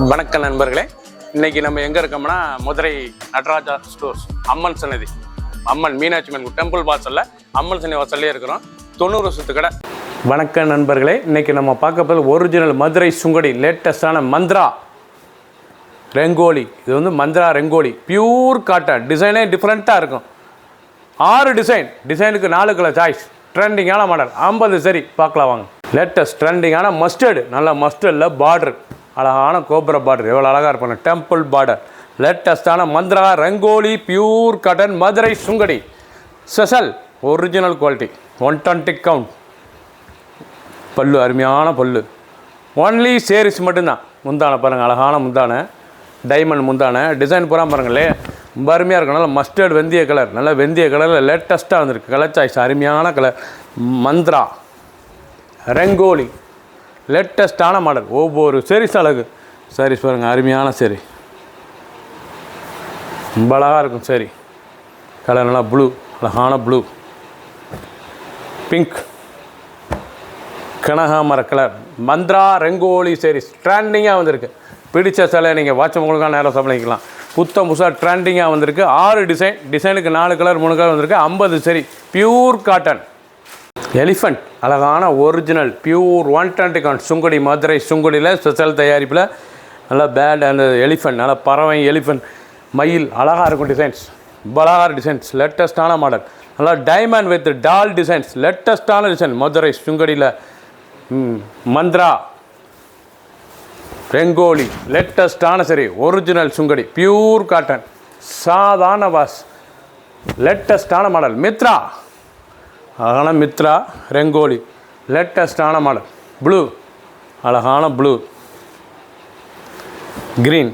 வணக்கம் நண்பர்களே, இன்னைக்கு நம்ம எங்கே இருக்கோம்னா மதுரை நடராஜா ஸ்டோர்ஸ் அம்மன் சன்னதி, அம்மன் மீனாட்சி அம்மன் டெம்பிள் வாசலில் அம்மன் சன்னதி வாசல்லே இருக்கிறோம். 90 வருஷத்து கடை. வணக்கம் நண்பர்களே, இன்னைக்கு நம்ம பார்க்க போது ஒரிஜினல் மதுரை சுங்கடி லேட்டஸ்டான மந்த்ரா ரெங்கோலி. இது வந்து மந்த்ரா ரெங்கோலி பியூர் காட்டன், டிசைனே டிஃப்ரெண்ட்டாக இருக்கும். 6 டிசைனுக்கு 4 கலர் சாய்ஸ். ட்ரெண்டிங்கான மாடல் 50 சரி பார்க்கலாம் வாங்க. லேட்டஸ்ட் ட்ரெண்டிங்கான மஸ்டர்டு, நல்ல மஸ்டர்டில் பார்டர், அழகான கோபுர பார்டர், எவ்வளோ அழகாக இருப்பாங்க. டெம்பிள் பார்டர், லேட்டஸ்டான Mantra rangoli pure cotton Madurai Sungudi special original quality. 120 count பல்லு, அருமையான பல்லு. ஒன்லி சேரீஸ் மட்டும்தான். முந்தானை பாருங்கள், அழகான முந்தானை, டைமண்ட் முந்தானை, டிசைன் பூரா பாருங்களே ரொம்ப அருமையாக இருக்கும். நல்லா மஸ்டர்டு வெந்தய கலர், நல்லா வெந்தய கலரில் லேட்டஸ்ட்டாக வந்திருக்கு. கலர் சாய்ஸ் அருமையான கலர். மந்த்ரா ரெங்கோலி லேட்டஸ்டான மாடல். ஒவ்வொரு சேரீஸ் அழகு. சாரீஸ் பாருங்கள், அருமையான சேரீ, ரொம்ப அழகாக இருக்கும் சேரீ. கலர் நல்லா ப்ளூ, அழகான ப்ளூ, பிங்க், கனகாமர கலர். மந்த்ரா ரெங்கோலி சேரீஸ் ட்ரெண்டிங்காக வந்திருக்கு. பிடிச்ச சிலை நீங்கள் வாட்சவங்களுக்காக நேரம் சமாளிக்கலாம். புதுசாக ட்ரெண்டிங்காக வந்திருக்கு. 6 டிசைனுக்கு 4 கலர் 3 கலர் வந்திருக்கு. 50 சரி பியூர் காட்டன். எலிஃபண்ட் அழகான original pure 120 count Sungudi Madurai சுங்கடியில் ஸ்பெஷல் தயாரிப்பில் நல்லா பேட் அந்த எலிஃபண்ட், நல்லா பறவை எலிஃபண்ட் மயில் அழகாக இருக்கும். டிசைன்ஸ் அழகான டிசைன்ஸ், லேட்டஸ்டான மாடல். நல்லா டைமண்ட் வித் டால் டிசைன்ஸ், லேட்டஸ்டான டிசைன் மதுரை சுங்கடியில். மந்த்ரா ரெங்கோலி லேட்டஸ்டான சரி ஒரிஜினல் சுங்கடி பியூர் காட்டன் சாதாரண வாஸ், லேட்டஸ்டான மாடல். மித்ரா அழகான மித்ரா ரெங்கோலி லேட்டஸ்டான மாடல். ப்ளூ அழகான ப்ளூ, க்ரீன்,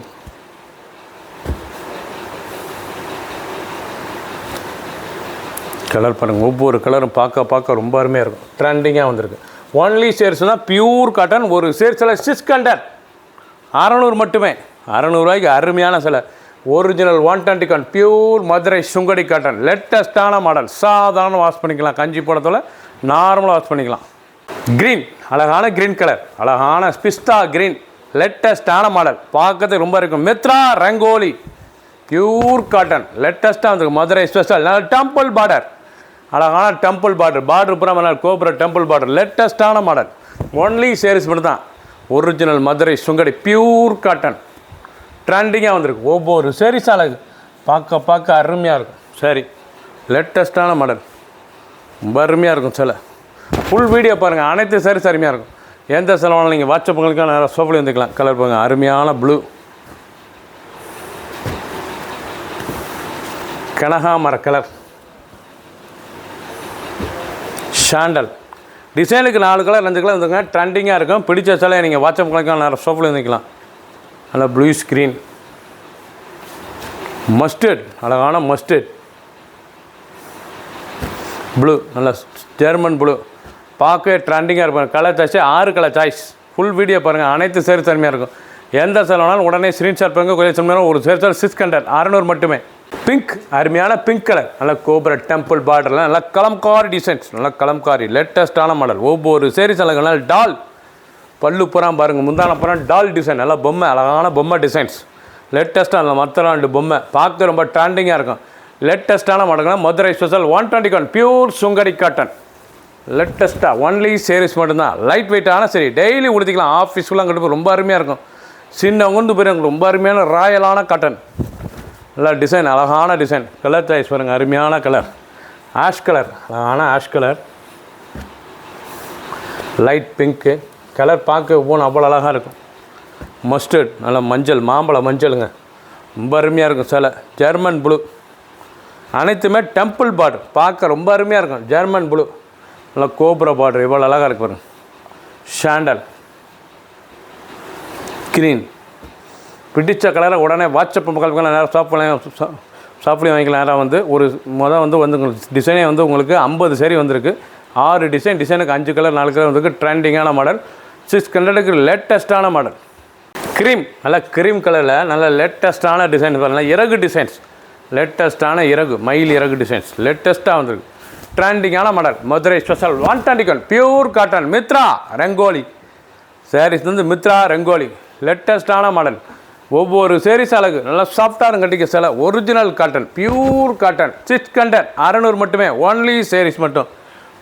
கலர் பாருங்கள். ஒவ்வொரு கலரும் பார்க்க ரொம்ப அருமையாக இருக்கும். ட்ரெண்டிங்காக வந்திருக்கு. ஒன்லி ஷேர்ஸ்னால் பியூர் காட்டன். ஒரு ஷேர்ஸில் 600 600 மட்டுமே. 600 ரூபாய்க்கு அருமையான சிலை. Original 120 count pure Madurai Sungudi cotton லேட்டஸ்டான மாடல். சாதாரண வாஷ் பண்ணிக்கலாம், கஞ்சி போடத்தோட நார்மலாக வாஷ் பண்ணிக்கலாம். க்ரீன் அழகான க்ரீன் கலர், அழகான பிஸ்தா க்ரீன் லேட்டஸ்டான மாடல், பார்க்கறதுக்கு ரொம்ப இருக்கும். மித்ரா ரங்கோலி பியூர் காட்டன் லேட்டஸ்ட்டாக வந்துருக்கு. மதுரை ஸ்பெஷல் டெம்பிள் பார்டர், அழகான டெம்பிள் பார்டர் பூரா கோபுர டெம்பிள் பார்டர் லேட்டஸ்டான மாடல். ஒன்லி சேரீஸ் மட்டும் தான். Original Madurai Sungudi pure cotton ட்ரெண்டிங்காக வந்திருக்கு. ஒவ்வொரு சேரீஸ் அழகு, பார்க்க அருமையாக இருக்கும். சரி, லேட்டஸ்ட்டான மாடல், ரொம்ப அருமையாக இருக்கும் சிலை. ஃபுல் வீடியோ பாருங்கள். அனைத்து சேரீஸ் அருமையாக இருக்கும். எந்த செலவானாலும் நீங்கள் வாட்ஸ்அப்புகளுக்கு நேரம் சோஃபில் வந்துக்கலாம். கலர் பாருங்கள், அருமையான ப்ளூ, கனகாமர கலர், சாண்டல். டிசைனுக்கு 4 கலர் 5 கலர் வந்துங்க. ட்ரெண்டிங்காக இருக்கும். பிடிச்ச சிலையை நீங்கள் வாட்ஸ்அப்புகளுக்கு நேரம் சோஃபில் வந்துக்கலாம். நல்லா ப்ளூ ஸ்க்ரீன், மஸ்டர்ட் அழகான மஸ்டர்ட் ப்ளூ, நல்லா ஜெர்மன் ப்ளூ, பார்க்கவே ட்ரெண்டிங்காக இருக்கும். Colour choice 6 colour choice. Full video பாருங்கள். அனைத்து சேர் தன்மையாக இருக்கும். எந்த செலவுனாலும் உடனே ஸ்க்ரீன்ஷாட் பண்ணுங்கள். கொஞ்சம் சொன்னாலும் ஒரு சேர் 600 600 மட்டுமே. பிங்க் அருமையான பிங்க் கலர், நல்லா கோபுர டெம்பிள் பார்டரில் நல்லா கலம்காரி டிசைன்ஸ், நல்லா கலம்காரி லேட்டஸ்டான மாடல். ஒவ்வொரு சேரீஸ் அழகுனால டால் பல்லு புறம் பாருங்கள், முந்தான புறம் டால் டிசைன், நல்லா பொம்மை, அழகான பொம்மை டிசைன்ஸ் லேட்டஸ்ட்டாக. நல்லா மற்ற பொம்மை பார்க்க ரொம்ப ட்ரெண்டிங்காக இருக்கும். லேட்டஸ்ட்டான மாடல்னா Madurai special 120 count pure Sungudi cotton லேட்டஸ்ட்டாக. ஒன்லி சேரீஸ் மட்டும்தான். லைட் வெயிட்டான சரி, டெய்லி உடுத்திக்கலாம். ஆஃபீஸ்க்குலாம் கட்டு ரொம்ப அருமையாக இருக்கும். சின்னவங்க பெரியவங்க ரொம்ப அருமையான ராயலான காட்டன், நல்லா டிசைன், அழகான டிசைன். கலர் சாய்ஸ் பாருங்கள், அருமையான கலர். ஆஷ் கலர், அழகான ash colour, light pink colour, பார்க்க ஒவ்வொன்றும் அவ்வளோ அழகாக இருக்கும். மஸ்டர்ட் நல்லா மஞ்சள், மாம்பழ மஞ்சளுங்க, ரொம்ப அருமையாக இருக்கும் சிலை. ஜெர்மன் ப்ளூ அனைத்துமே டெம்பிள் பார்டர், பார்க்க ரொம்ப அருமையாக இருக்கும். ஜெர்மன் ப்ளூ நல்லா கோபுர பார்டர், எவ்வளோ அழகாக இருக்கு பாருங்க. Sandal green. பிடிச்ச கலரை உடனே வாட்ஸ்அப் மக்களுக்கு நேரம் ஷாப்லேயும் வாங்கிக்கலாம். நேரம் வந்து ஒரு உங்களுக்கு டிசைனே வந்து உங்களுக்கு 50 சரி வந்திருக்கு. 6 டிசைனுக்கு 5 கலர் 4 கலர் வந்திருக்கு. ட்ரெண்டிங்கான மாடல். 600க்கு லேட்டஸ்ட்டான மாடல். க்ரீம் நல்லா க்ரீம் கலரில் நல்ல லேட்டஸ்ட்டான டிசைன் பாருங்கள். இறகு டிசைன்ஸ், லேட்டஸ்ட்டான இறகு மயில் இறகு டிசைன்ஸ் லேட்டஸ்ட்டாக வந்திருக்கு. ட்ரெண்டிங்கான model. Madurai special 120 pure cotton Mithra rangoli sarees வந்து மித்ரா ரங்கோலி லேட்டஸ்டான மாடல். ஒவ்வொரு சேரீஸ் அழகு நல்லா சாஃப்டாக கட்டிக்க சேலை. Original cotton, pure cotton, 6 Kandar 600 மட்டுமே. ஒன்லி சேரீஸ் மட்டும்.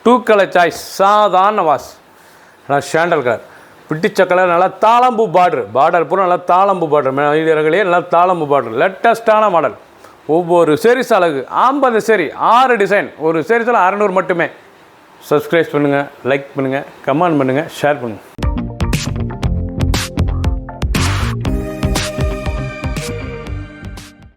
2 கலர் சாய்ஸ். சாதாரண வாஷ். நல்லா ஷாண்டல் கலர், பிடிச்ச கலர். நல்லா தாளம்பூ பார்டர் பூரா நல்லா தாளம்பூ பார்டர். இதர்களே நல்லா தாளம்பூ பார்டர். லேட்டஸ்டான மாடல். ஒவ்வொரு சேரீஸ் அழகு. 50 சேரீ, 6 டிசைன். ஒரு சேரீஸில் 600 மட்டுமே. சப்ஸ்கிரைப் பண்ணுங்கள், லைக் பண்ணுங்கள், கமெண்ட் பண்ணுங்கள், ஷேர் பண்ணுங்கள்.